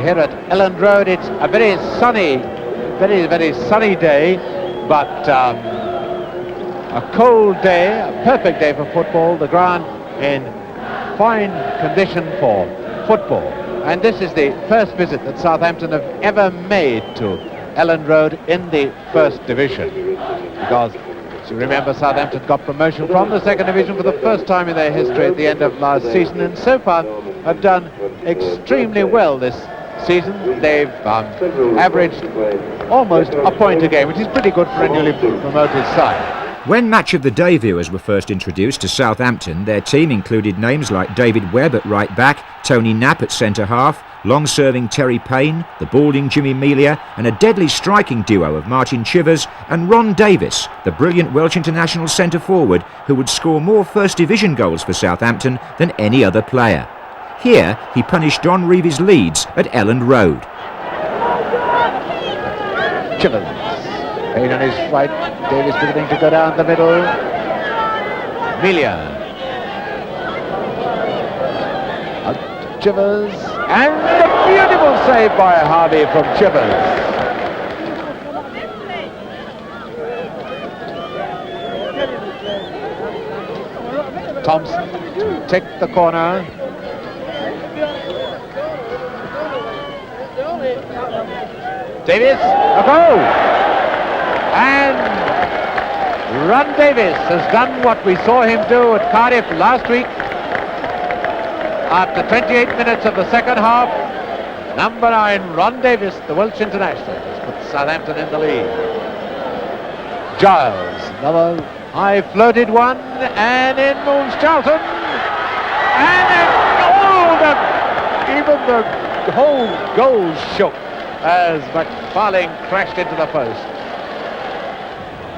here at Elland Road. It's a very sunny, very sunny day, but a cold day, a perfect day for football. The ground in fine condition for football. And this is the first visit that Southampton have ever made to Elland Road in the First Division. Because, as you remember, Southampton got promotion from the Second Division for the first time in their history at the end of last season, and so far have done extremely well this season. They've averaged almost a point a game, which is pretty good for a newly promoted side. When Match of the Day viewers were first introduced to Southampton, their team included names like David Webb at right back, Tony Knapp at centre-half, long-serving Terry Payne, the balding Jimmy Melia, and a deadly striking duo of Martin Chivers and Ron Davis, the brilliant Welsh international centre-forward who would score more First Division goals for Southampton than any other player. Here, he punished Don Reeves' Leeds at Elland Road. Chivers, Payne on his right, Davis beginning to go down the middle. Melia. Out to Chivers, and a beautiful save by Harvey from Chivers. Thompson to take the corner. Davis, a goal! And Ron Davis has done what we saw him do at Cardiff last week. After 28 minutes of the second half, number 9, Ron Davis, the Welsh international, has put Southampton in the lead. Giles, another high-floated one, and in moves Charlton. And even the whole goal shook as McFarlane crashed into the post.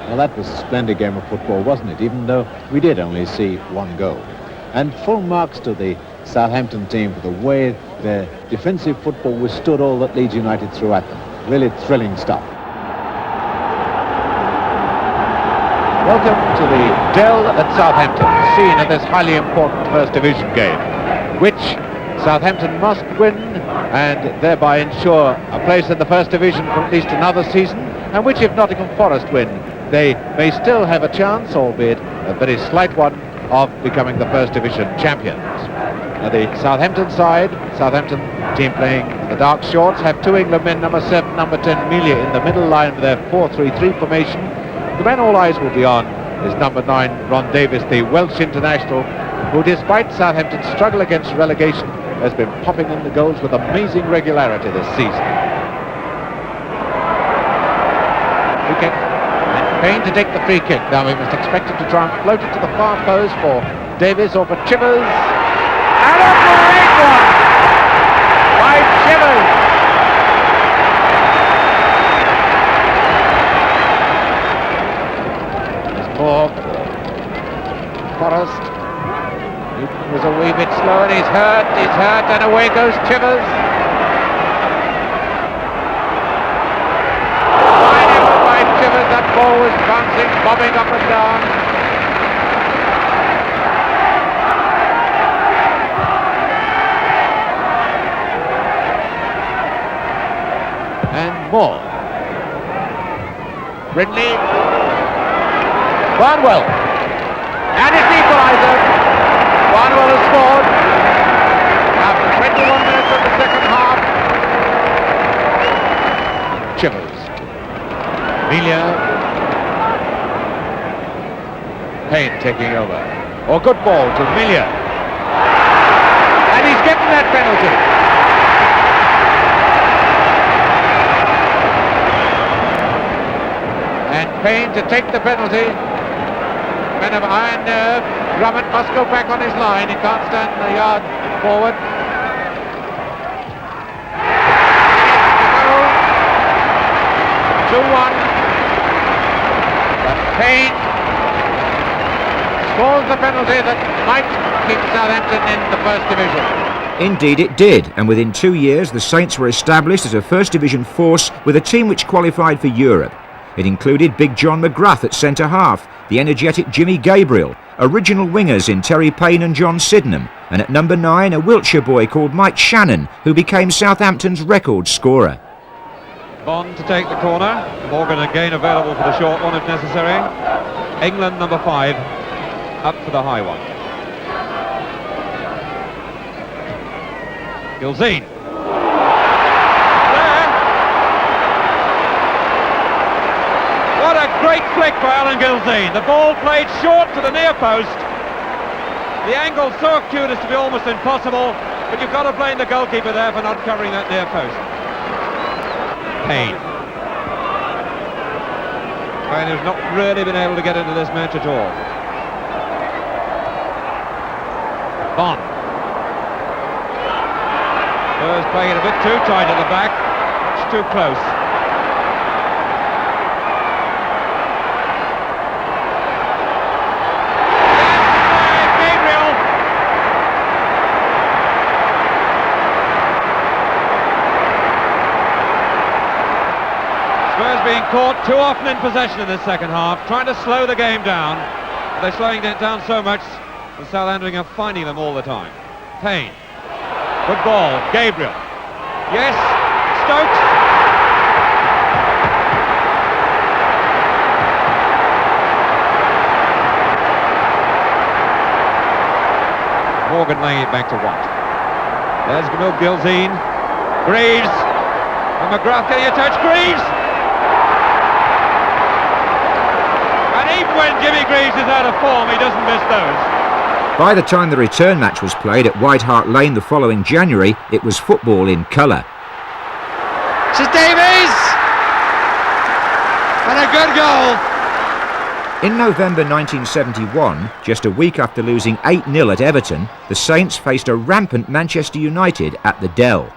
Well, that was a splendid game of football, wasn't it? Even though we did only see one goal. And full marks to the Southampton team for the way their defensive football withstood all that Leeds United threw at them. Really thrilling stuff. Welcome to the Dell at Southampton, scene of this highly important First Division game, which Southampton must win and thereby ensure a place in the First Division for at least another season, and which, if Nottingham Forest win, they may still have a chance, albeit a very slight one, of becoming the First Division champions. Now, the Southampton side, Southampton team playing in the dark shorts, have two England men, number 7, number 10, Melia, in the middle line with their 4-3-3 formation. The man all eyes will be on is number 9, Ron Davis, the Welsh international, who, despite Southampton's struggle against relegation, has been popping in the goals with amazing regularity this season. Free kick, and Payne to take the free kick. Now we must expect him to try and float it to the far post for Davis or for Chivers. And a great one by Chivers. There's more. Forrest. Newton was a wee bit slow, and he's hurt, and away goes Chivers. Fine effort by Chivers. That ball was bouncing, bobbing up and down. And more. Brindley. Barnwell. And it's the equaliser. Barnwell has scored after 21 minutes of the second half. Chivers. Melia. Payne taking over. Oh, good ball to Melia. And he's getting that penalty. And Payne to take the penalty. Men of iron nerve. Drummond must go back on his line. He can't stand a yard forward. 2-1. But Payne scores the penalty that might keep Southampton in the First Division. Indeed it did, and within 2 years the Saints were established as a First Division force with a team which qualified for Europe. It included big John McGrath at centre-half, the energetic Jimmy Gabriel, original wingers in Terry Payne and John Sydenham, and at number 9 a Wiltshire boy called Mike Shannon, who became Southampton's record scorer. Bond to take the corner. Morgan again available for the short one if necessary. England number 5 up for the high one. Gilzine. There. What a great flick by Alan Gilzine. The ball played short to the near post. The angle so acute as to be almost impossible, but you've got to blame the goalkeeper there for not covering that near post. Payne. Payne has not really been able to get into this match at all. Bond. Spurs playing it a bit too tight at the back. It's too close. Gabriel. Spurs being caught too often in possession in the second half, trying to slow the game down. They're slowing it down so much, the Southampton are finding them all the time. Payne. Good ball. Gabriel. Yes. Stokes. Morgan laying it back to Watt. There's Gilzine. Greaves. And McGrath getting a touch. Greaves. And even when Jimmy Greaves is out of form, he doesn't miss those. By the time the return match was played at White Hart Lane the following January, it was football in colour. St Davies! And a good goal! In November 1971, just a week after losing 8-0 at Everton, the Saints faced a rampant Manchester United at the Dell.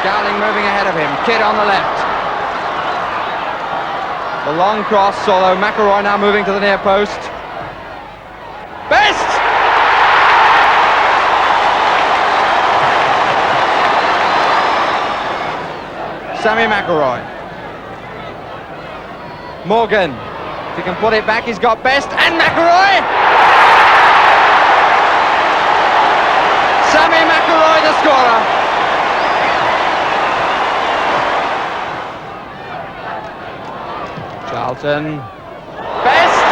Dowling moving ahead of him, Kidd on the left. The long cross, although McElroy now moving to the near post. Best! Sammy McElroy. Morgan. If he can put it back, he's got Best and McElroy! Sammy McElroy, the scorer. Charlton. Best!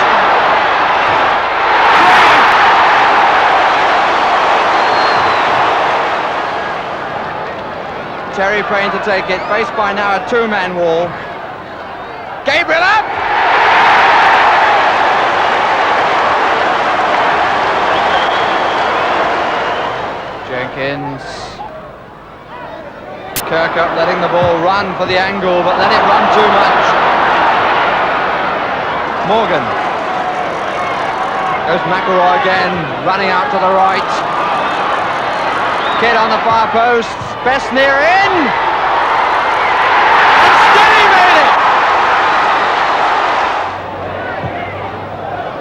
Terry Payne to take it, faced by now a two-man wall. Gabriel up! Jenkins. Kirkup letting the ball run for the angle, but let it run too much. Morgan. Goes McElroy again, running out to the right. Kidd on the far post. Best near in! And still he made it!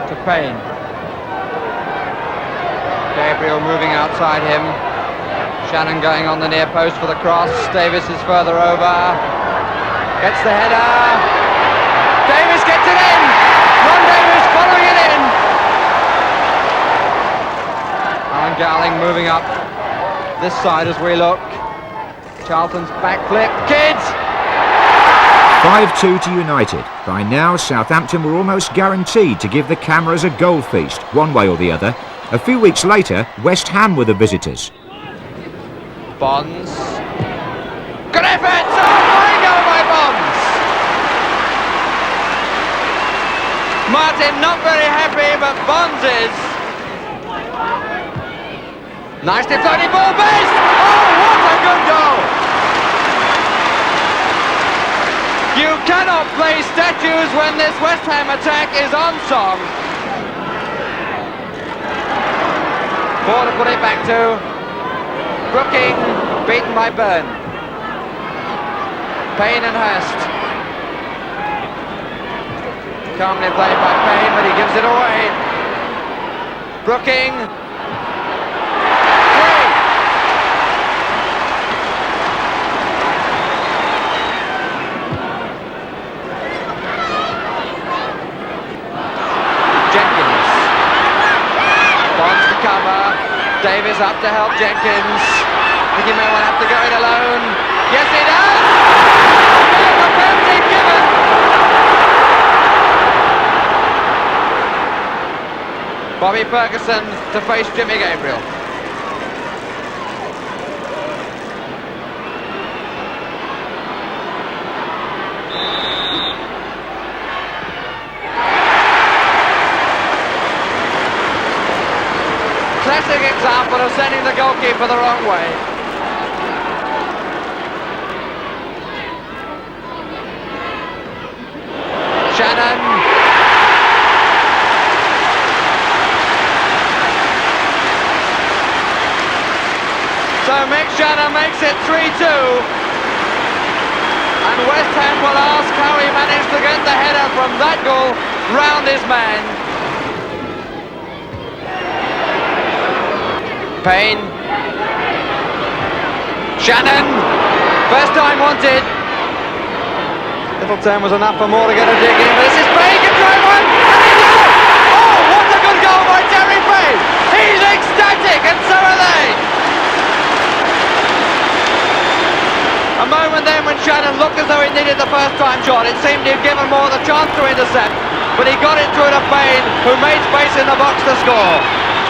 To Payne. Gabriel moving outside him. Shannon going on the near post for the cross. Davis is further over. Gets the header. Davis gets it in! Ron Davis following it in! Alan Gowling moving up this side as we look. Charlton's backflip. Kidd! 5-2 to United. By now, Southampton were almost guaranteed to give the cameras a goal feast, one way or the other. A few weeks later, West Ham were the visitors. Bonds. Good effort! Oh, fine goal by Bonds! Martin not very happy, but Bonds is. Nicely floating ball, Best! Oh, what a good goal! You cannot play statues when this West Ham attack is on song. Ball to put it back to. Brooking, beaten by Byrne. Payne and Hurst. Calmly played by Payne, but he gives it away. Brooking. Davis up to help Jenkins. I think he may well have to go it alone. Yes, he does! There's a penalty given! Bobby Ferguson to face Jimmy Gabriel. Classic example of sending the goalkeeper the wrong way. Shannon. So Mick Shannon makes it 3-2. And West Ham will ask how he managed to get the header from that goal round his man. Payne. Shannon. First time wanted. Little turn was enough for Moore to get a dig in, but this is Payne, can try one, and he does it! Oh, what a good goal by Terry Payne! He's ecstatic, and so are they! A moment then when Shannon looked as though he needed the first time shot. It seemed he'd given Moore the chance to intercept, but he got it through to Payne, who made space in the box to score.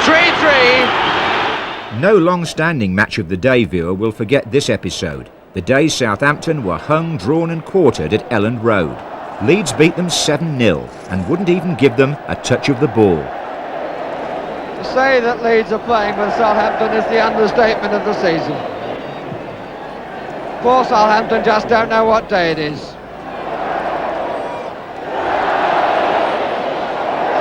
3-3. No long-standing match of the day viewer will forget this episode. The day Southampton were hung, drawn and quartered at Elland Road. Leeds beat them 7-0 and wouldn't even give them a touch of the ball. To say that Leeds are playing with Southampton is the understatement of the season. Poor Southampton just don't know what day it is.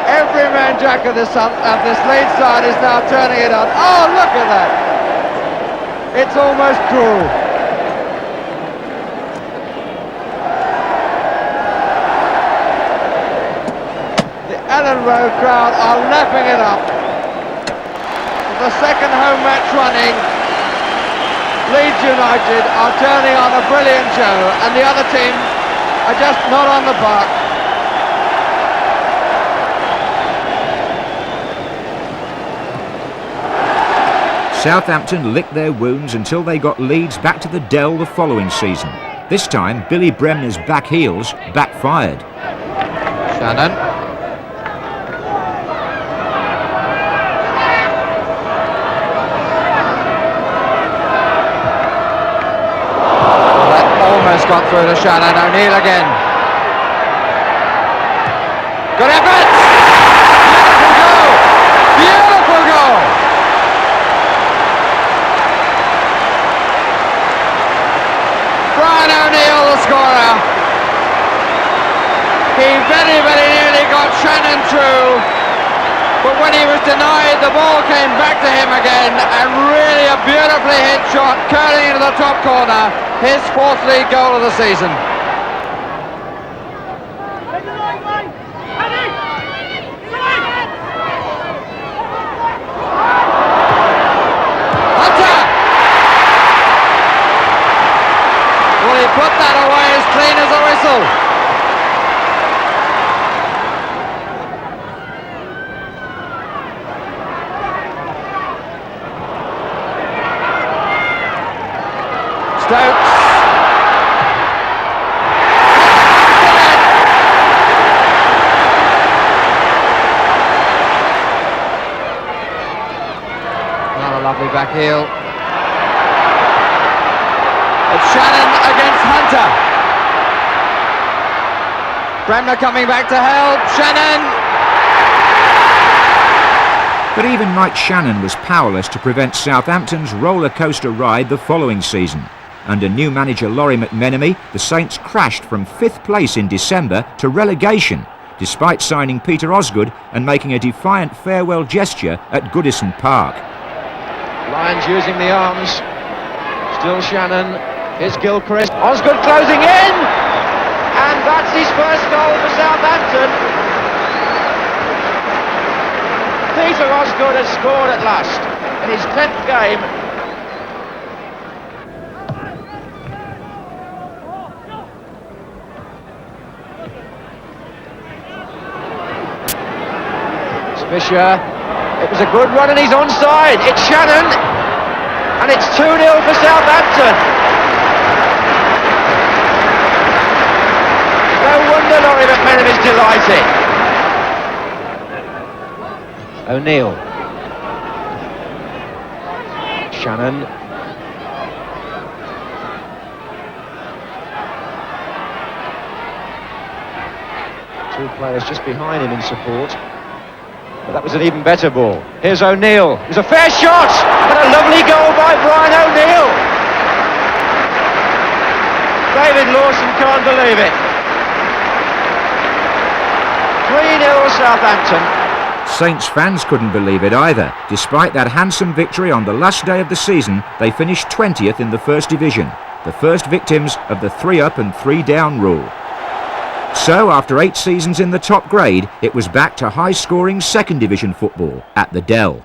Every man jack of this Leeds side is now turning it on. Oh, look at that! It's almost cruel. The Elland Road crowd are lapping it up. The second home match running, Leeds United are turning on a brilliant show, and the other team are just not on the park. Southampton licked their wounds until they got Leeds back to the Dell the following season. This time, Billy Bremner's back heels backfired. Shannon. That almost got through to Shannon. O'Neill again. Good effort! Beautiful goal! Beautiful goal! Brian O'Neill, the scorer. He very, very nearly got Shannon through, but when he was denied, the ball came back to him again, and really a beautifully hit shot curling into the top corner. His fourth league goal of the season. Well, he put that away as clean as a whistle. Stokes. Another lovely back heel. It's Shannon against Hunter. Bremner coming back to help. Shannon. But even Mike Shannon was powerless to prevent Southampton's roller coaster ride the following season. Under new manager Laurie McMenemy, the Saints crashed from 5th place in December to relegation, despite signing Peter Osgood and making a defiant farewell gesture at Goodison Park. Lyons using the arms. Still Shannon. Here's Gilchrist. Osgood closing in! And that's his first goal for Southampton. Peter Osgood has scored at last in his 10th game. Fisher It was a good run and he's onside. It's Shannon. And it's 2-0 for Southampton. No wonder Laurie McMenamin is delighted. O'Neill. Shannon. Two players just behind him in support. But that was an even better ball. Here's O'Neill. It was a fair shot! And a lovely goal by Brian O'Neill! David Lawson can't believe it. 3-0 Southampton. Saints fans couldn't believe it either. Despite that handsome victory on the last day of the season, they finished 20th in the First Division, the first victims of the 3-up and 3-down rule. So, after 8 seasons in the top grade, it was back to high-scoring Second Division football at the Dell.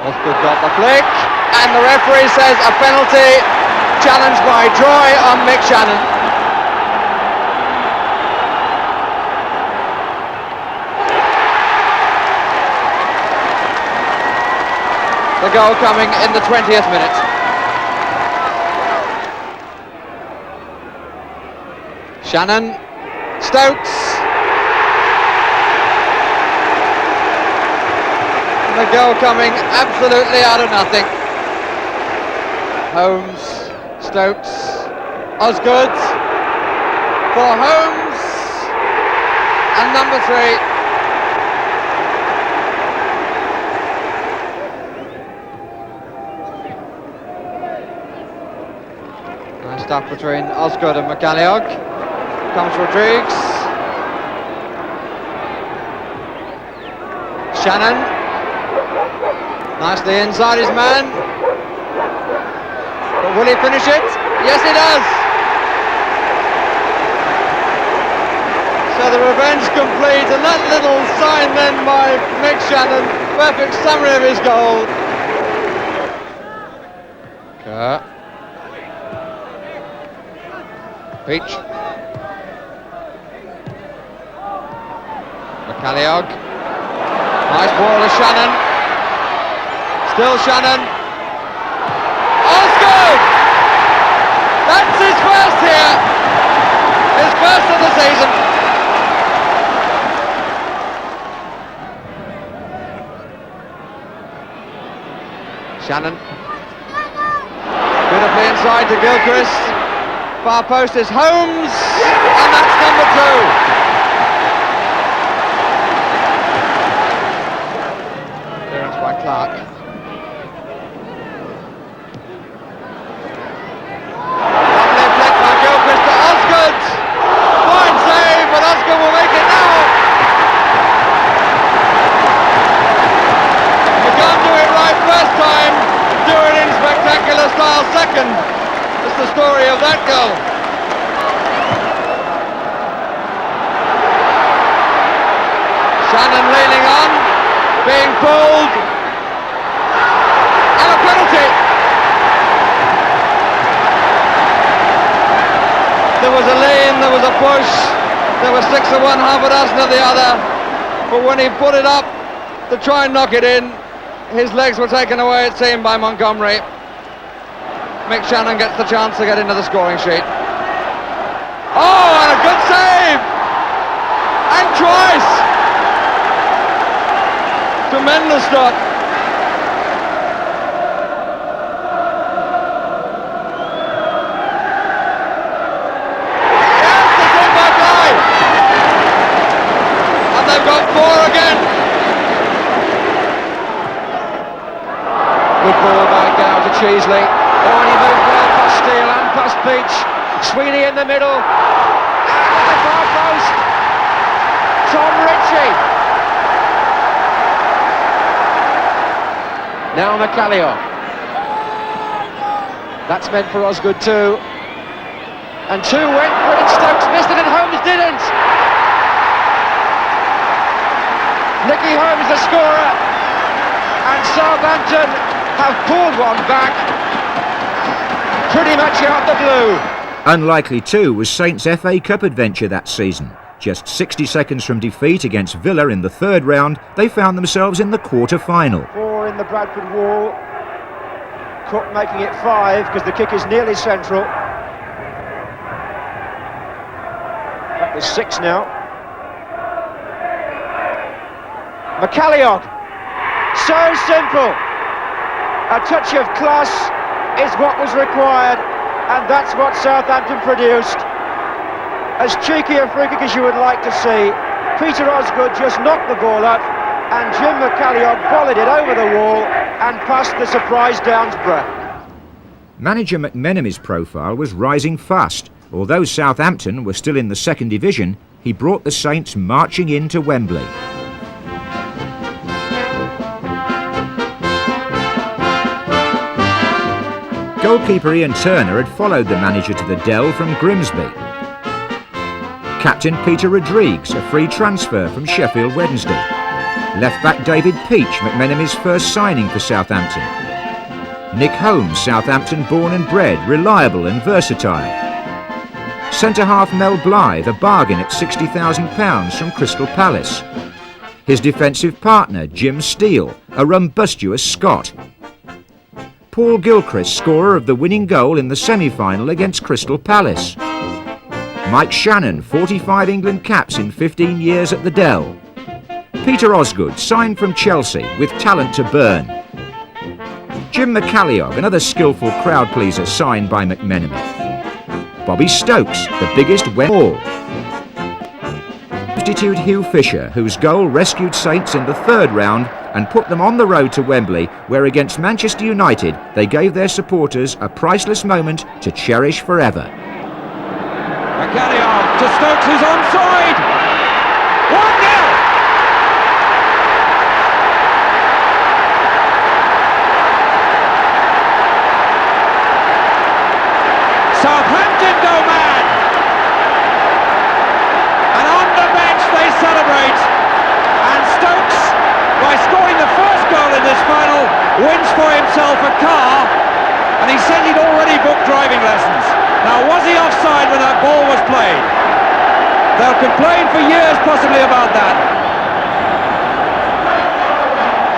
Osgood got the flick, and the referee says a penalty, challenged by Troy on Mick Shannon. The goal coming in the 20th minute. Shannon, Stokes. And the goal coming absolutely out of nothing. Holmes, Stokes, Osgood for Holmes, and number 3. Nice stuff between Osgood and McCalliog. Comes Rodrigues. Shannon. Nicely inside his man. But will he finish it? Yes, he does. So the revenge complete, and that little sign then by Mick Shannon, perfect summary of his goal. Kerr. Peach. McCalliog. Nice ball to Shannon. Still Shannon. Osgood! That's his first here. His first of the season. Shannon. Beautifully inside to Gilchrist. Far post is Holmes. And that's number 2. By Clark. Lovely flick by Gilchrist to Osgood. Fine save, but Osgood will make it now. You can't do it right first time, do it in spectacular style second. That's the story of that goal. Shannon leaning on, being pulled. There was a lean, there was a push, there was 6 of one, half a dozen of the other, but when he put it up to try and knock it in, his legs were taken away, it seemed, by Montgomery. Mick Shannon gets the chance to get into the scoring sheet. Oh, and a good save! And twice! Tremendous stop. Good ball back down to Cheesley. Oh, and he moved well past Steele and past Peach. Sweeney in the middle. And the far post. Tom Ritchie. Now McCalliog. That's meant for Osgood too. And 2 went for it. Stokes missed it and Holmes didn't. Nicky Holmes the scorer. And Southampton have pulled one back, pretty much out the blue. Unlikely too was Saints' FA Cup adventure that season. Just 60 seconds from defeat against Villa in the third round, they found themselves in the quarter-final. 4 in the Bradford wall. Cook making it 5 because the kick is nearly central. That was 6 now. McCalliog. So simple. A touch of class is what was required, and that's what Southampton produced. As cheeky a free kick as you would like to see. Peter Osgood just knocked the ball up, and Jim McCalliog volleyed it over the wall and past the surprise Downsborough. Manager McMenemy's profile was rising fast. Although Southampton were still in the second division, he brought the Saints marching into Wembley. Goalkeeper Ian Turner had followed the manager to the Dell from Grimsby. Captain Peter Rodrigues, a free transfer from Sheffield Wednesday. Left-back David Peach, McMenemy's first signing for Southampton. Nick Holmes, Southampton born and bred, reliable and versatile. Centre-half Mel Blythe, a bargain at £60,000 from Crystal Palace. His defensive partner, Jim Steele, a rumbustious Scot. Paul Gilchrist, scorer of the winning goal in the semi-final against Crystal Palace. Mike Shannon, 45 England caps in 15 years at the Dell. Peter Osgood, signed from Chelsea, with talent to burn. Jim McCalliog, another skillful crowd pleaser signed by McMenemy. Bobby Stokes, the biggest all. Substitute Hugh Fisher, whose goal rescued Saints in the third round and put them on the road to Wembley, where against Manchester United they gave their supporters a priceless moment to cherish forever. McCalliog to Stokes, who's onside. 1-0. Southampton go mad. And on the bench they celebrate. And Stokes, by scoring the first goal in this final, wins for himself a car. And he said he'd already booked driving lessons. Now, was he offside when that ball was played? They'll complain for years possibly about that.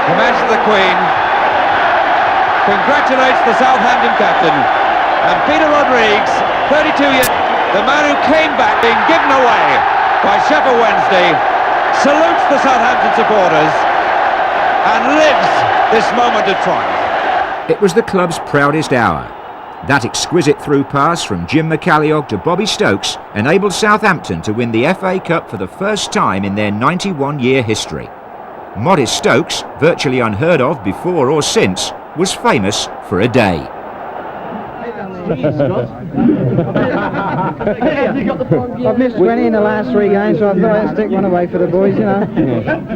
The Majesty of the Queen congratulates the Southampton captain, and Peter Rodrigues, 32 years, the man who came back being given away by Sheffield Wednesday, salutes the Southampton supporters and lives this moment of triumph. It was the club's proudest hour. That exquisite through pass from Jim McCalliog to Bobby Stokes enabled Southampton to win the FA Cup for the first time in their 91-year history. Modest Stokes, virtually unheard of before or since, was famous for a day. I've missed 20 in the last 3 games, so I thought I'd stick one away for the boys, you know.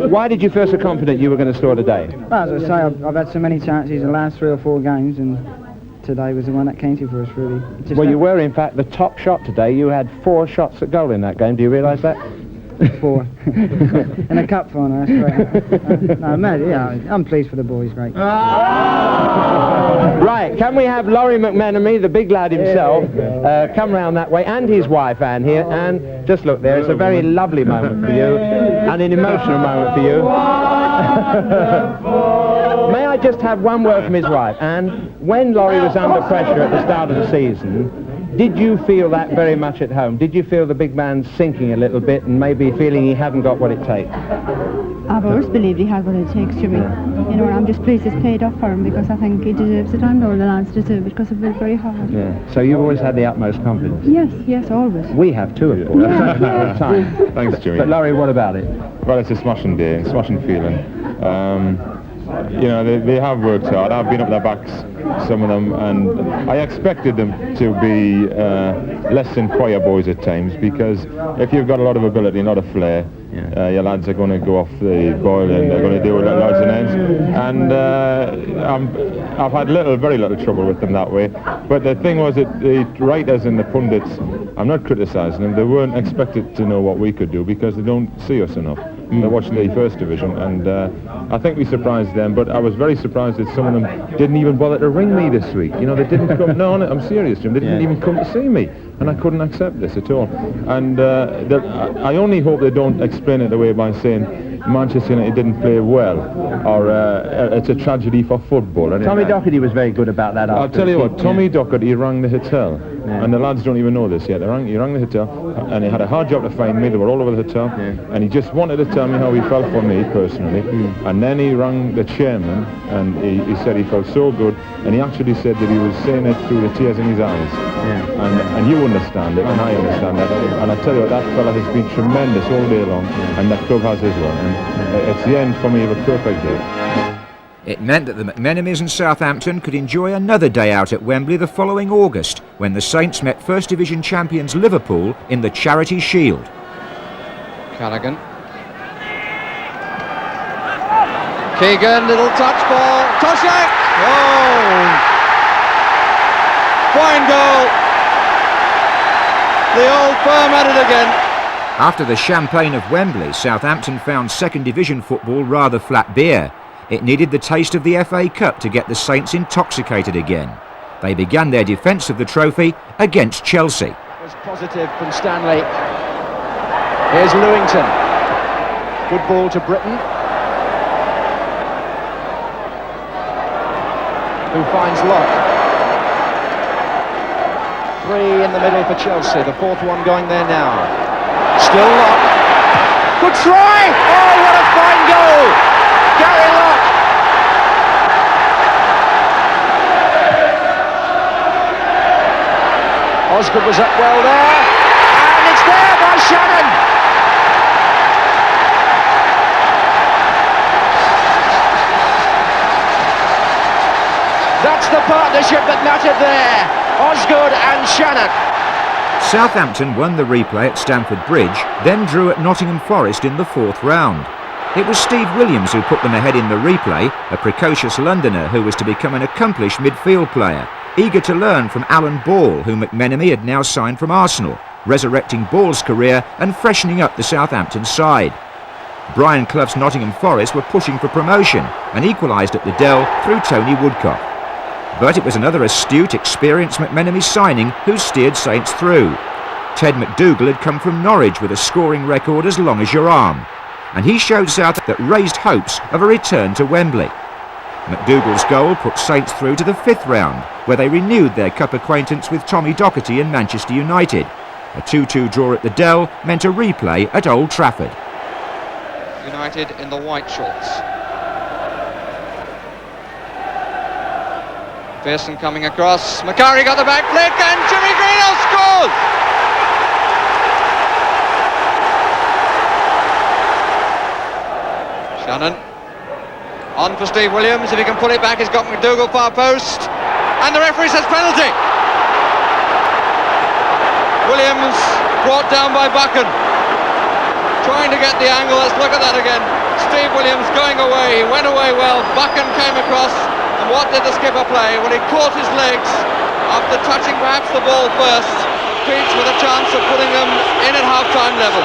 Why did you feel so confident you were going to score today? Well, as I say, I've had so many chances in the last 3 or 4 games, and today was the one that came to for us, really. Well, you were, in fact, the top shot today. You had 4 shots at goal in that game. Do you realise that? 4. In a cup final, that's great. No, man, yeah, I'm pleased for the boys, great. Right, can we have Laurie McMenemy, the big lad himself, come round that way, and his wife Anne here, and just look there, it's a very lovely moment for you, and an emotional moment for you. May I just have one word from his wife? Anne, when Laurie was under pressure at the start of the season, did you feel that very much at home? Did you feel the big man sinking a little bit and maybe feeling he hadn't got what it takes? I've always believed he had what it takes, Jimmy. You know, and I'm just pleased it's paid off for him because I think he deserves it. And all the lads deserve it because they've worked very hard. Yeah. So you've always had the utmost confidence? Yes, always. We have too, of course. Yeah. Time. Thanks, Jimmy. But Laurie, what about it? Well, it's a smashing day, smashing feeling. You know, they have worked hard. I've been up their backs, some of them, and I expected them to be less than choir boys at times, because if you've got a lot of ability, a lot of flair, your lads are going to go off the boil and they're going to do loads and ends. And I've had very little trouble with them that way. But the thing was that the writers and the pundits, I'm not criticising them, they weren't expected to know what we could do because they don't see us enough. They watch the First Division, and I think we surprised them. But I was very surprised that some of them didn't even bother to ring me this week. You know, they didn't come. No, I'm serious, Jim. They didn't even come to see me, and I couldn't accept this at all. And I only hope they don't explain it away by saying Manchester United didn't play well, or it's a tragedy for football. Tommy Docherty was very good about that. I'll tell you what, Tommy Docherty rang the hotel, and the lads don't even know this yet. He rang the hotel, and he had a hard job to find me. They were all over the hotel, and he just wanted to tell me how he felt for me personally. And then he rang the chairman, and he said he felt so good, and he actually said that he was saying it through the tears in his eyes. And you understand it, and I understand that. And I tell you what, that fella has been tremendous all day long, and that club has as well. And it's the end for me of a perfect day. It meant that the McMenemys and Southampton could enjoy another day out at Wembley the following August, when the Saints met First Division champions Liverpool in the Charity Shield. Callaghan. Keegan, little touch ball. Toshak! Oh! Fine goal. The old firm at it again. After the champagne of Wembley, Southampton found second division football rather flat beer. It needed the taste of the FA Cup to get the Saints intoxicated again. They began their defence of the trophy against Chelsea. It was positive from Stanley. Here's Lewington. Good ball to Britton, who finds Locke. 3 in the middle for Chelsea, the fourth one going there now. Still Locke. Good try! Oh, what a fine goal! Gary Locke. Osgood was up well there, and it's there by Shannon. That's the partnership that mattered there, Osgood and Shannon. Southampton won the replay at Stamford Bridge, then drew at Nottingham Forest in the fourth round. It was Steve Williams who put them ahead in the replay, a precocious Londoner who was to become an accomplished midfield player, eager to learn from Alan Ball, who McMenemy had now signed from Arsenal, resurrecting Ball's career and freshening up the Southampton side. Brian Clough's Nottingham Forest were pushing for promotion and equalised at the Dell through Tony Woodcock. But it was another astute, experienced McMenemy signing who steered Saints through. Ted McDougall had come from Norwich with a scoring record as long as your arm, and he showed South that raised hopes of a return to Wembley. McDougall's goal put Saints through to the fifth round, where they renewed their cup acquaintance with Tommy Docherty and Manchester United. A 2-2 draw at the Dell meant a replay at Old Trafford. United in the white shorts. Pearson coming across. Macari got the back flick, and Jimmy Greenhouse scores! Shannon. On for Steve Williams. If he can pull it back, he's got McDougall far post. And the referee says penalty. Williams brought down by Buchan. Trying to get the angle. Let's look at that again. Steve Williams going away. He went away well. Buchan came across. And what did the skipper play? Well, he caught his legs after touching perhaps the ball first. Peach with a chance of putting them in at half-time level.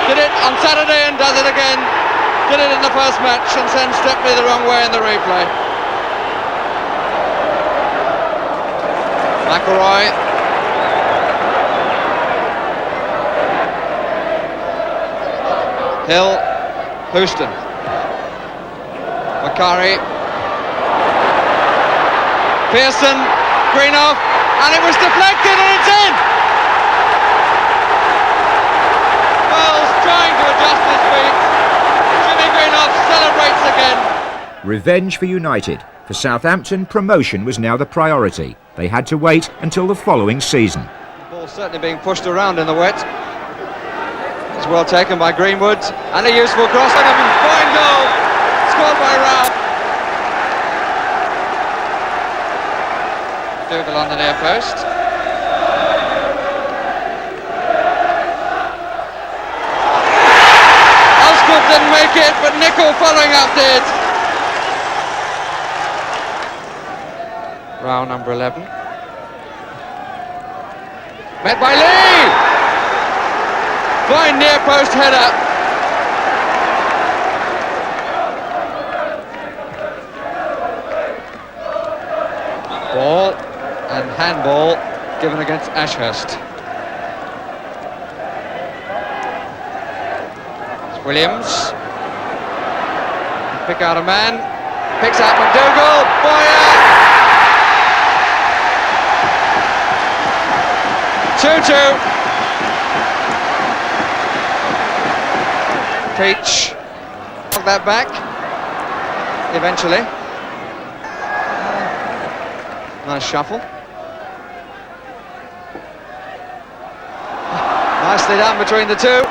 Did it on Saturday and does it again. Did it in the first match and sends Stepney the wrong way in the replay. McElroy. Hill. Houston. Macari. Pearson. Greenough. And it was deflected and it's in! Wells trying to adjust his feet. Jimmy Greenough celebrates again. Revenge for United. For Southampton, promotion was now the priority. They had to wait until the following season. The ball certainly being pushed around in the wet. It's well taken by Greenwood, and a useful cross. Fine goal, scored by Ralph. Dougal on the near post. Osgood didn't make it, but Nicol following up did. Row number 11. Met by Lee! Fine near post header. handball given against Ashurst. It's Williams. Pick out a man. Picks out McDougall. Boyer! 2-2. Peach. Knock that back. Eventually. Nice shuffle. Nicely done between the two.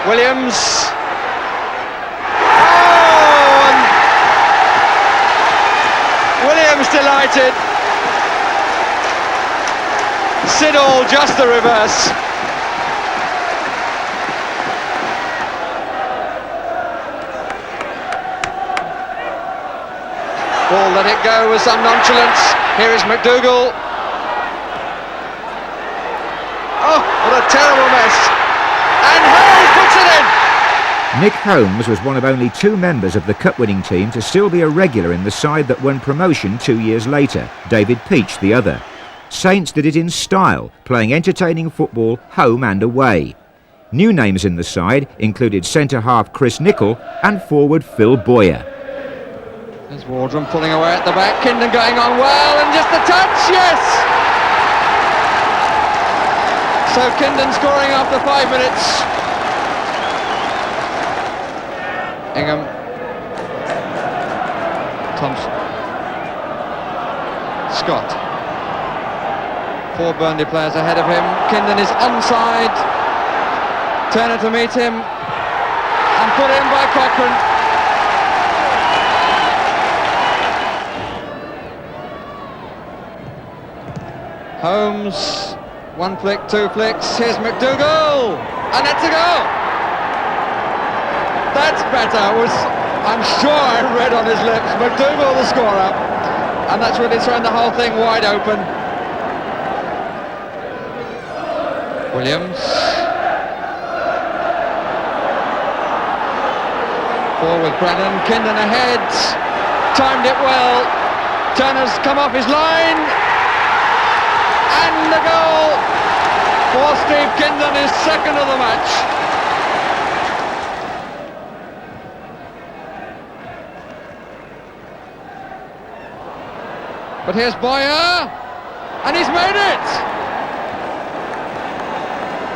Williams. Oh! And Williams delighted. Siddall just the reverse. Ball let it go with some nonchalance. Here is McDougall. Oh, what a terrible mess. And Holmes puts it in. Nick Holmes was one of only 2 members of the cup-winning team to still be a regular in the side that won promotion 2 years later, David Peach the other. Saints did it in style, playing entertaining football home and away. New names in the side included centre-half Chris Nicol and forward Phil Boyer. There's Wardrum pulling away at the back, Kindon going on well, and just a touch, yes! So Kindon scoring after 5 minutes. Ingham. Thompson. Scott. 4 Burnley players ahead of him. Kindon is onside. Turner to meet him. And put in by Cochrane. Holmes, 1 flick, 2 flicks, here's McDougall, and that's a goal! That's better, I'm sure I read on his lips, McDougall the scorer, and that's really thrown the whole thing wide open. Williams. Forward Brennan, Kindon ahead, timed it well, Turner's come off his line, and the goal for Steve Kindon, his second of the match. But here's Boyer, and he's made it!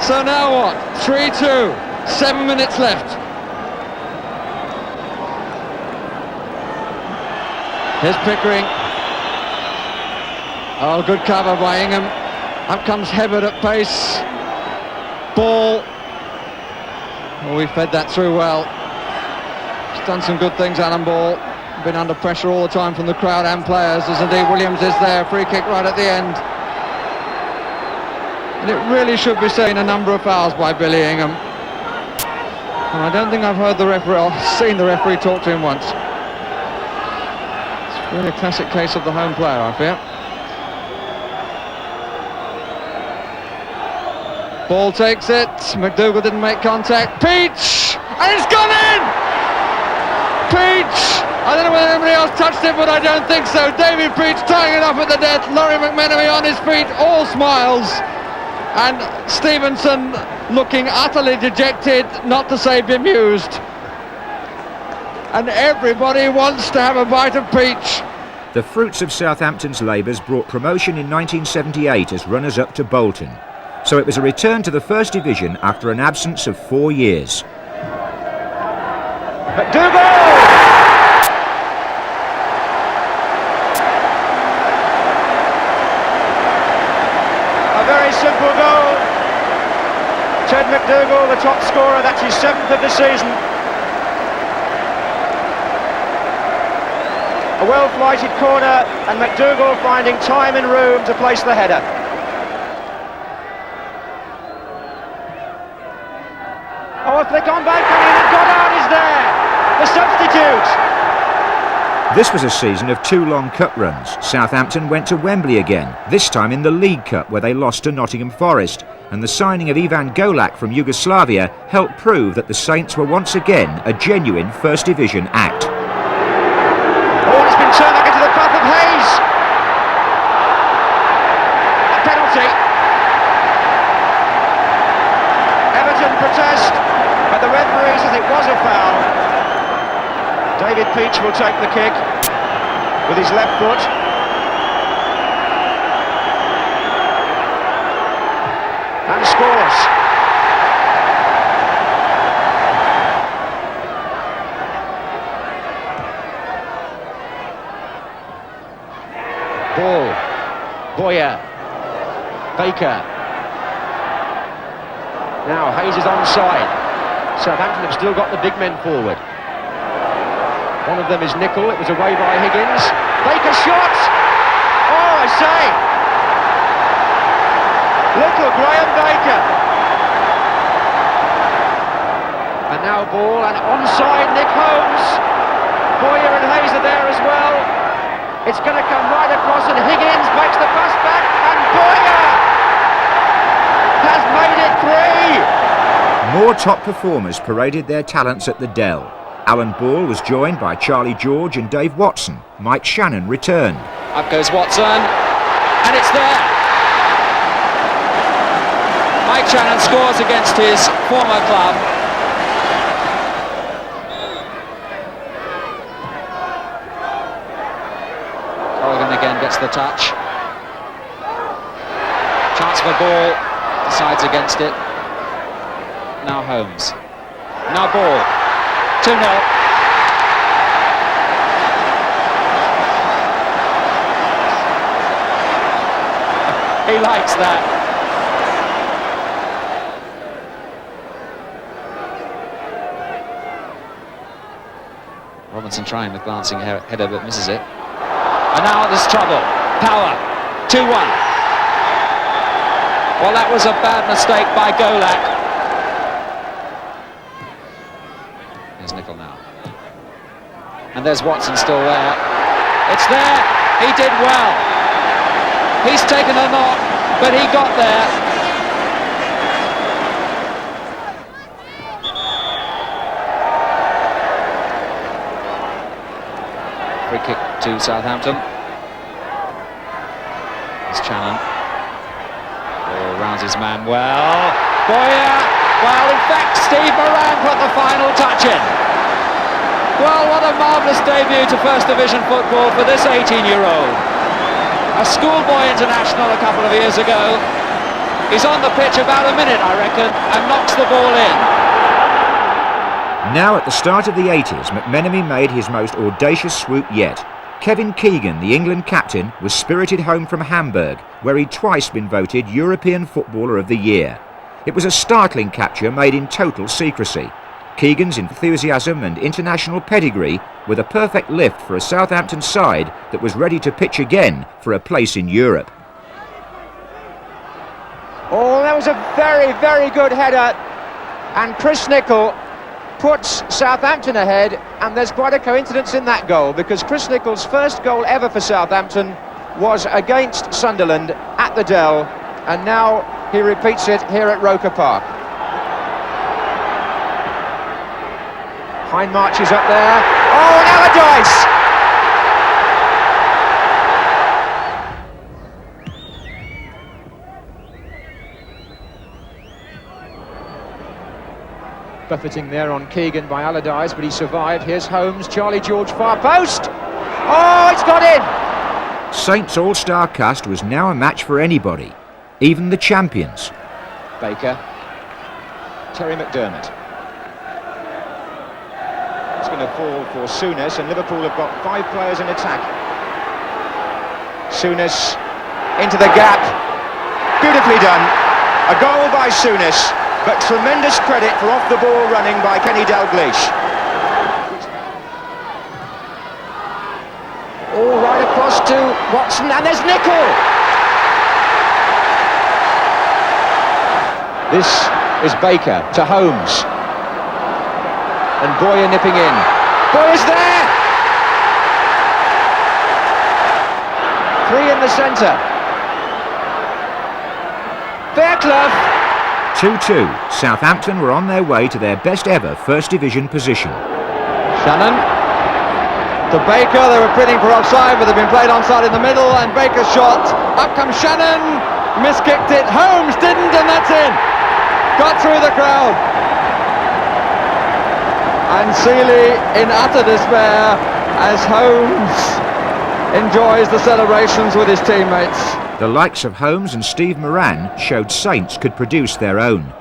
So now what? 3-2, 7 minutes left. Here's Pickering. Oh, good cover by Ingham. Up comes Hebbert at pace. Ball. Oh, we fed that through well. He's done some good things, Alan Ball. Been under pressure all the time from the crowd and players, as indeed Williams is there. Free kick right at the end. And it really should be saying a number of fouls by Billy Ingham. And I don't think I've heard the referee, or seen the referee talk to him once. It's really a classic case of the home player, I fear. Ball takes it, McDougall didn't make contact, Peach! And it's gone in! Peach! I don't know whether anybody else touched it, but I don't think so. David Peach tying it up at the death, Laurie McMenemy on his feet, all smiles. And Stevenson looking utterly dejected, not to say bemused. And everybody wants to have a bite of Peach. The fruits of Southampton's labours brought promotion in 1978 as runners-up to Bolton. So it was a return to the First Division after an absence of 4 years. McDougall! A very simple goal. Ted McDougall, the top scorer, that's his 7th of the season. A well-flighted corner, and McDougall finding time and room to place the header. Oh, a flick on by Penny, and Goddard is there, the substitute. This was a season of 2 long cup runs. Southampton went to Wembley again, this time in the League Cup where they lost to Nottingham Forest, and the signing of Ivan Golak from Yugoslavia helped prove that the Saints were once again a genuine First Division act. Oh, it's been turned back into the path of Hayes. foul. David Peach will take the kick with his left foot. And scores. Ball. Boyer. Baker. Now Hayes is onside. Southampton have still got the big men forward. One of them is Nicol. It was away by Higgins. Baker shot! Oh, I say! Little Graham Baker. And now ball and onside Nick Holmes. Boyer and Hayes are there as well. It's going to come right across and Higgins makes the pass back and Boyer has made it 3. More top performers paraded their talents at the Dell. Alan Ball was joined by Charlie George and Dave Watson. Mike Shannon returned. Up goes Watson, and it's there. Mike Shannon scores against his former club. Corrigan again gets the touch. Chance for ball, decides against it. Now Holmes. Now ball. 2-0. He likes that. Robinson trying the glancing header but misses it. And now there's trouble. Power. 2-1. Well, that was a bad mistake by Golak. Nicol now. And there's Watson still there. It's there. He did well. He's taken a knock, but he got there. Free kick to Southampton. It's Shannon. Oh, rounds his man well. Boyer. Well, in fact, Steve Moran put the final touch in. Well, what a marvellous debut to First Division football for this 18-year-old. A schoolboy international a couple of years ago. He's on the pitch about a minute, I reckon, and knocks the ball in. Now at the start of the 80s, McMenemy made his most audacious swoop yet. Kevin Keegan, the England captain, was spirited home from Hamburg, where he'd twice been voted European Footballer of the Year. It was a startling capture made in total secrecy. Keegan's enthusiasm and international pedigree were the perfect lift for a Southampton side that was ready to pitch again for a place in Europe. Oh, that was a very, very good header. And Chris Nicol puts Southampton ahead, and there's quite a coincidence in that goal, because Chris Nicol's first goal ever for Southampton was against Sunderland at the Dell, and now he repeats it here at Roker Park. Hindmarch is up there. Oh, and Allardyce! Buffeting there on Keegan by Allardyce, but he survived. Here's Holmes, Charlie George, far post. Oh, it's got in! Saints' all-star cast was now a match for anybody, even the champions. Baker, Terry McDermott. It's going to fall for Souness, and Liverpool have got 5 players in attack. Souness into the gap. Beautifully done. A goal by Souness, but tremendous credit for off-the-ball running by Kenny Dalglish. All right across to Watson, and there's Nicol. This is Baker to Holmes. And Boyer nipping in. Boyer's there! 3 in the centre. Fairclough. 2-2. Southampton were on their way to their best ever First Division position. Shannon to Baker. They were bidding for offside, but they've been played onside in the middle, and Baker shot. Up comes Shannon. Miskicked it. Holmes didn't, and that's in. Got through the crowd. And Seeley in utter despair as Holmes enjoys the celebrations with his teammates. The likes of Holmes and Steve Moran showed Saints could produce their own.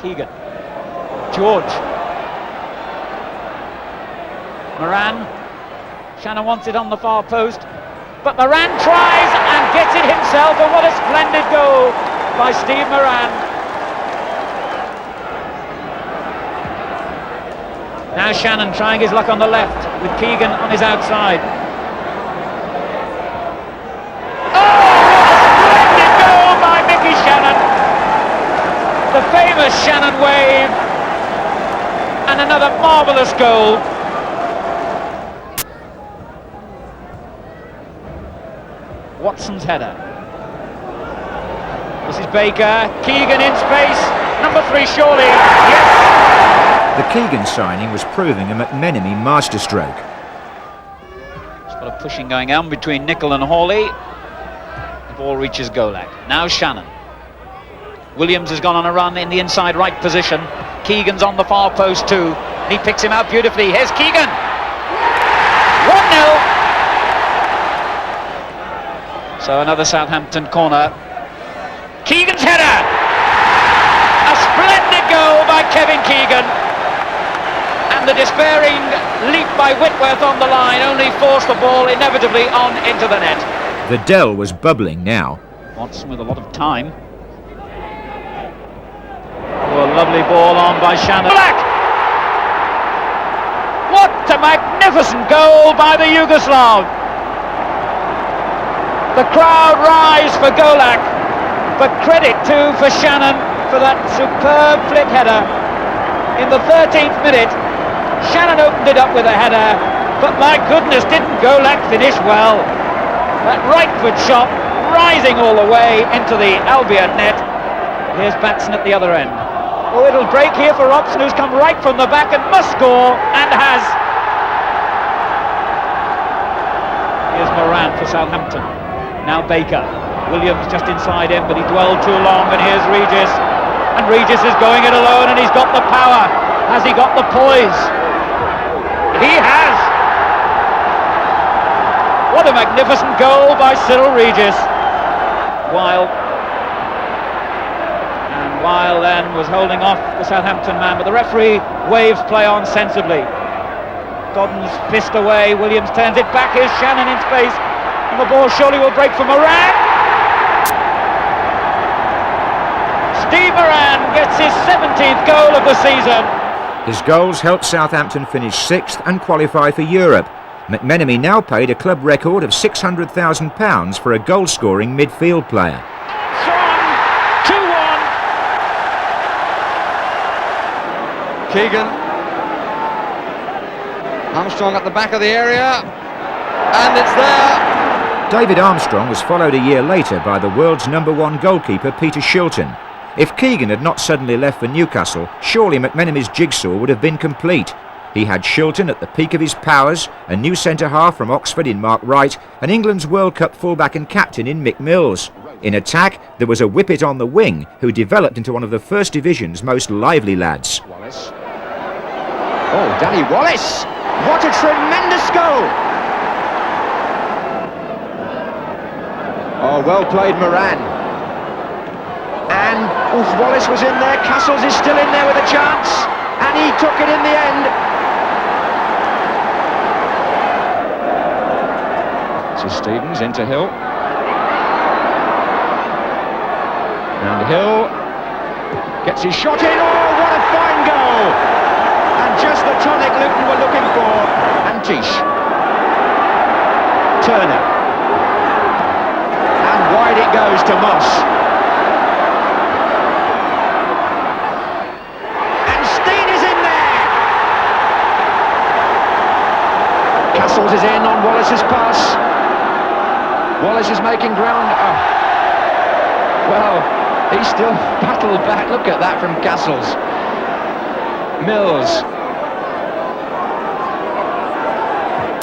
Keegan. George. Moran. Shannon wants it on the far post, but Moran tries and gets it himself, and what a splendid goal by Steve Moran. Now Shannon trying his luck on the left with Keegan on his outside. The famous Shannon wave, and another marvellous goal. Watson's header. This is Baker. Keegan in space. Number 3, surely. Yes! The Keegan signing was proving a McMenemy masterstroke. There's a lot of pushing going on between Nicol and Hawley. The ball reaches Golak. Now Shannon. Williams has gone on a run in the inside right position. Keegan's on the far post too. He picks him out beautifully. Here's Keegan. 1-0. So another Southampton corner. Keegan's header. A splendid goal by Kevin Keegan. And the despairing leap by Whitworth on the line only forced the ball inevitably on into the net. The Dell was bubbling now. Watson with a lot of time. Oh, a lovely ball on by Shannon. Black! What a magnificent goal by the Yugoslav! The crowd rise for Golak, but credit too for Shannon for that superb flick header. In the 13th minute, Shannon opened it up with a header, but my goodness, didn't Golak finish well? That right foot shot rising all the way into the Albion net. Here's Batson at the other end. Oh, it'll break here for Robson, who's come right from the back and must score, and has. Here's Moran for Southampton. Now Baker. Williams just inside him, but he dwelled too long, and here's Regis. And Regis is going it alone, and he's got the power. Has he got the poise? He has! What a magnificent goal by Cyril Regis. Wild then was holding off the Southampton man, but the referee waves play on sensibly. Godden's fist away, Williams turns it back, here's Shannon in space, and the ball surely will break for Moran. Steve Moran gets his 17th goal of the season. His goals helped Southampton finish 6th and qualify for Europe. McMenemy now paid a club record of £600,000 for a goal-scoring midfield player. Keegan. Armstrong at the back of the area, and it's there. David Armstrong was followed a year later by the world's #1 goalkeeper Peter Shilton. If Keegan had not suddenly left for Newcastle, surely McMenemy's jigsaw would have been complete. He had Shilton at the peak of his powers, a new centre-half from Oxford in Mark Wright, and England's World Cup fullback and captain in Mick Mills. In attack, there was a whippet on the wing who developed into one of the First Division's most lively lads. Wallace. Oh, Danny Wallace! What a tremendous goal! Oh, well played, Moran. And Wallace was in there, Castles is still in there with a chance, and he took it in the end. This is Stevens into Hill. And Hill gets his shot in. Oh, what a fine goal! And just the tonic Luton were looking for. Antish. Turner. And wide it goes to Moss. And Steen is in there! Castles is in on Wallace's pass. Wallace is making ground. Oh. Well, he still battled back. Look at that from Castles. Mills.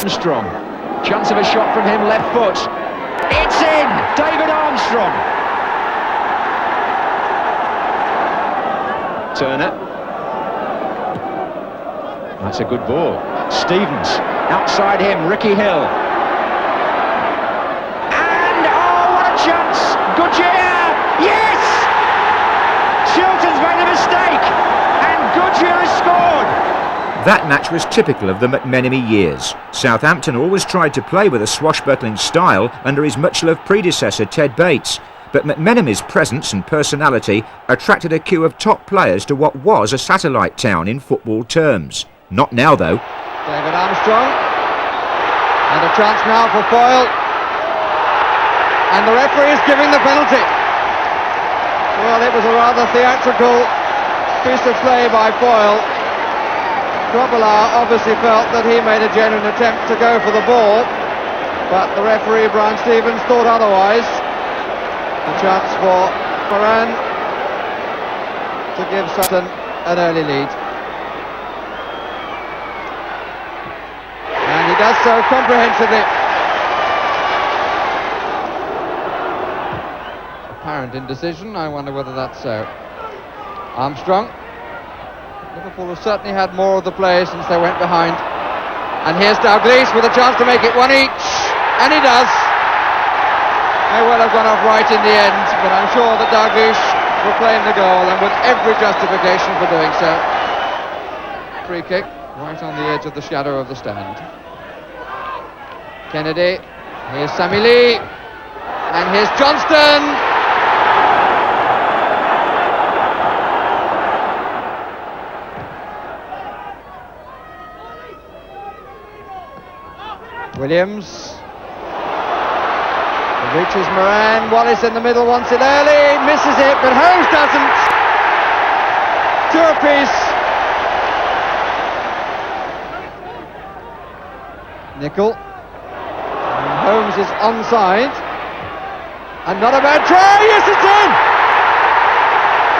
Armstrong. Chance of a shot from him, left foot. It's in! David Armstrong. Turner. That's a good ball. Stevens, outside him, Ricky Hill. And, oh, what a chance! Goodyear! Yes! Chilton's made a mistake, and Goodyear has scored! That match was typical of the McMenemy years. Southampton always tried to play with a swashbuckling style under his much-loved predecessor Ted Bates, but McMenemy's presence and personality attracted a queue of top players to what was a satellite town in football terms. Not now, though. David Armstrong, and a chance now for Foyle, and the referee is giving the penalty. Well, it was a rather theatrical piece of play by Foyle. Grobbelaar obviously felt that he made a genuine attempt to go for the ball, but the referee, Brian Stevens, thought otherwise. A chance for Moran to give Sutton an early lead. And he does so comprehensively. Apparent indecision, I wonder whether that's so. Armstrong. Liverpool have certainly had more of the play since they went behind. And here's Dalglish with a chance to make it one each, and he does. May well have gone off right in the end, but I'm sure that Dalglish will claim the goal, and with every justification for doing so. Free kick, right on the edge of the shadow of the stand. Kennedy, here's Sammy Lee, and here's Johnston. Williams. It reaches Moran. Wallace in the middle wants it early. Misses it, but Holmes doesn't. Two apiece. Nickel. And Holmes is onside. And not a bad try. Yes, it's in.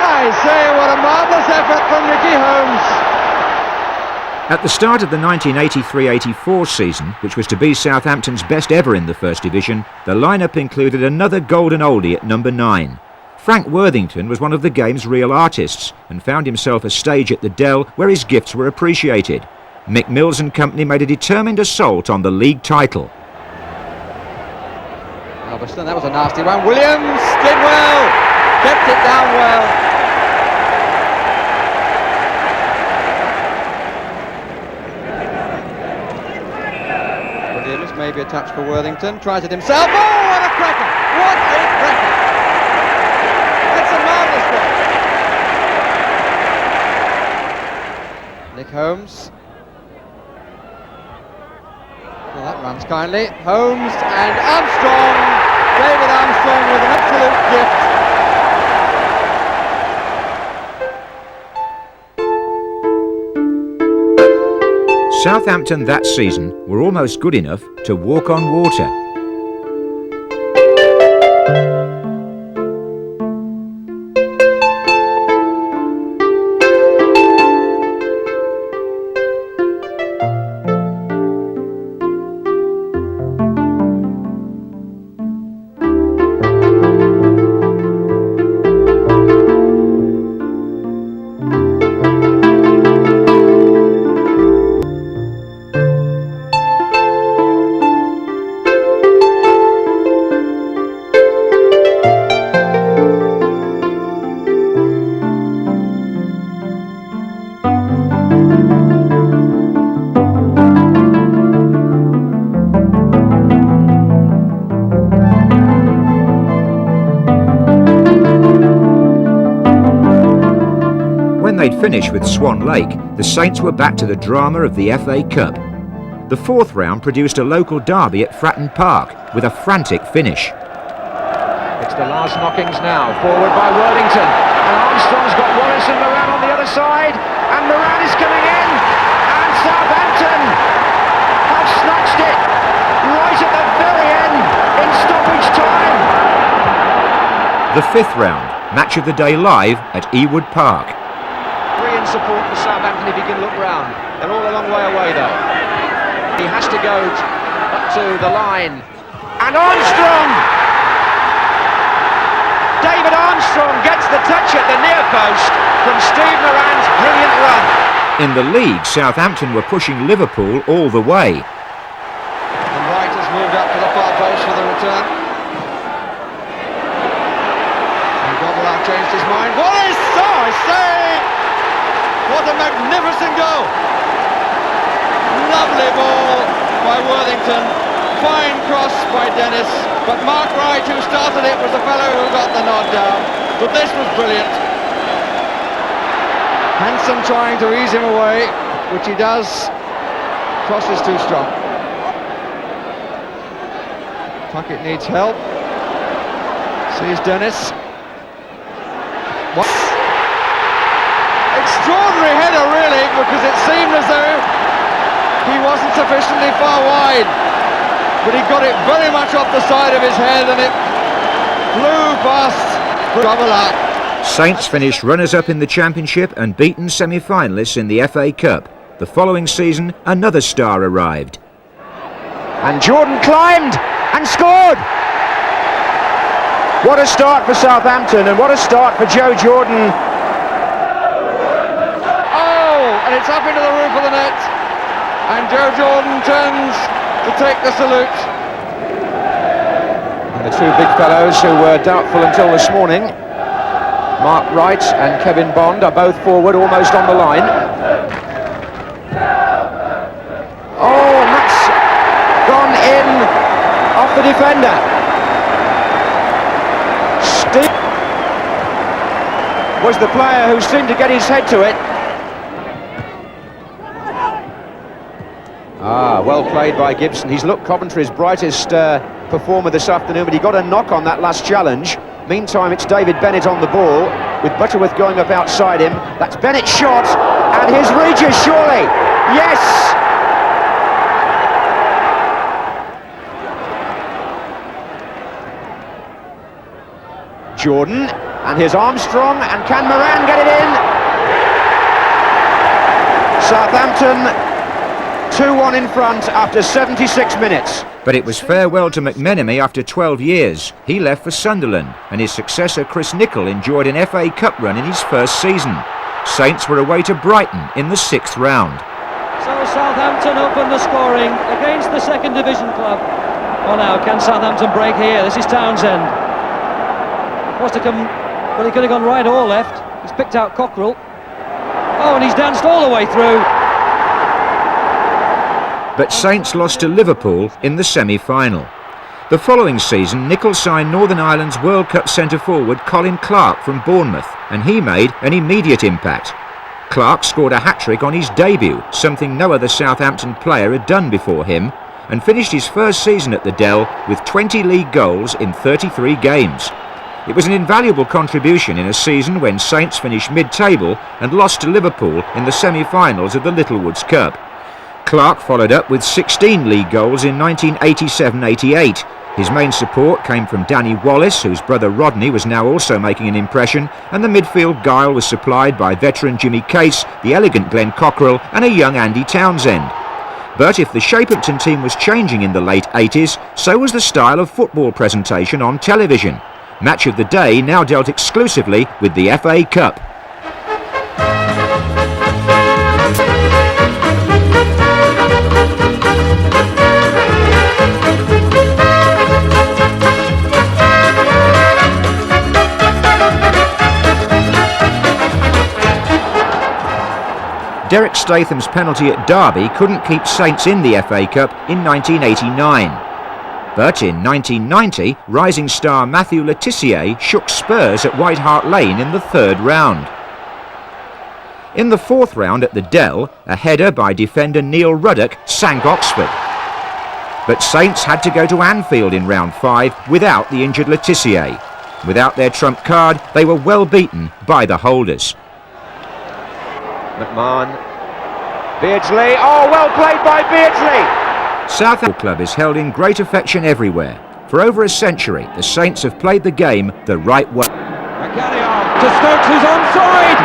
I say, what a marvellous effort from Ricky Holmes. At the start of the 1983-84 season, which was to be Southampton's best ever in the First Division, the lineup included another golden oldie at number 9. Frank Worthington was one of the game's real artists and found himself a stage at the Dell where his gifts were appreciated. Mick Mills and company made a determined assault on the league title. Alverston, that was a nasty one. Williams did well, kept it down well. Maybe a touch for Worthington, tries it himself. Oh, what a cracker! What a cracker! That's a marvellous one. Nick Holmes. Well, that runs kindly. Holmes and Armstrong. David Armstrong with an absolute gift. Southampton that season were almost good enough to walk on water. They'd finished with Swan Lake, the Saints were back to the drama of the FA Cup. The fourth round produced a local derby at Fratton Park with a frantic finish. It's the last knockings now, forward by Worthington, and Armstrong's got Wallace and Moran on the other side, and Moran is coming in, and Southampton have snatched it right at the very end in stoppage time. The fifth round, match of the day live at Ewood Park. In support for Southampton if he can look round. They're all a long way away though. He has to go up to the line. And Armstrong! David Armstrong gets the touch at the near post from Steve Moran's brilliant run. In the league, Southampton were pushing Liverpool all the way. And Wright has moved up to the far post for the return. And Gobelak changed his mind. What is so? I say! What a magnificent goal! Lovely ball by Worthington. Fine cross by Dennis. But Mark Wright, who started it, was the fellow who got the nod down. But this was brilliant. Hansen trying to ease him away, which he does. Cross is too strong. Puckett needs help. Sees Dennis. What? Extraordinary header, really, because it seemed as though he wasn't sufficiently far wide. But he got it very much off the side of his head, and it flew past Gobelak. Saints finished runners-up in the Championship and beaten semi-finalists in the FA Cup. The following season, another star arrived. And Jordan climbed and scored! What a start for Southampton, and what a start for Joe Jordan. Oh, and it's up into the roof of the net. And Joe Jordan turns to take the salute. And the two big fellows who were doubtful until this morning, Mark Wright and Kevin Bond, are both forward, almost on the line. Oh, and that's gone in off the defender. Steve was the player who seemed to get his head to it. Well played by Gibson. He's looked Coventry's brightest performer this afternoon, but he got a knock on that last challenge. Meantime, it's David Bennett on the ball, with Butterworth going up outside him. That's Bennett's shot, and his Regis, surely! Yes! Jordan, and here's Armstrong, and can Moran get it in? Southampton 2-1 in front after 76 minutes. But it was farewell to McMenemy after 12 years. He left for Sunderland, and his successor Chris Nicol enjoyed an FA Cup run in his first season. Saints were away to Brighton in the 6th round. So Southampton open the scoring against the second division club. Oh, now can Southampton break here? This is Townsend. Wants to come, well, he could have gone right or left. He's picked out Cockrell. Oh, and he's danced all the way through. But Saints lost to Liverpool in the semi-final. The following season, Nicol signed Northern Ireland's World Cup centre-forward Colin Clark from Bournemouth, and he made an immediate impact. Clark scored a hat-trick on his debut, something no other Southampton player had done before him, and finished his first season at the Dell with 20 league goals in 33 games. It was an invaluable contribution in a season when Saints finished mid-table and lost to Liverpool in the semi-finals of the Littlewoods Cup. Clark followed up with 16 league goals in 1987-88. His main support came from Danny Wallace, whose brother Rodney was now also making an impression, and the midfield guile was supplied by veteran Jimmy Case, the elegant Glenn Cockrell, and a young Andy Townsend. But if the Shapehampton team was changing in the late 80s, so was the style of football presentation on television. Match of the Day now dealt exclusively with the FA Cup. Derek Statham's penalty at Derby couldn't keep Saints in the FA Cup in 1989. But in 1990, rising star Matthew Le Tissier shook Spurs at White Hart Lane in the 3rd round. In the 4th round at the Dell, a header by defender Neil Ruddock sank Oxford. But Saints had to go to Anfield in round 5 without the injured Le Tissier. Without their trump card, they were well beaten by the holders. McMahon, Beardsley, oh, well played by Beardsley! Southampton Club is held in great affection everywhere. For over a century, the Saints have played the game the right way. McCallion to Stokes, who's onside!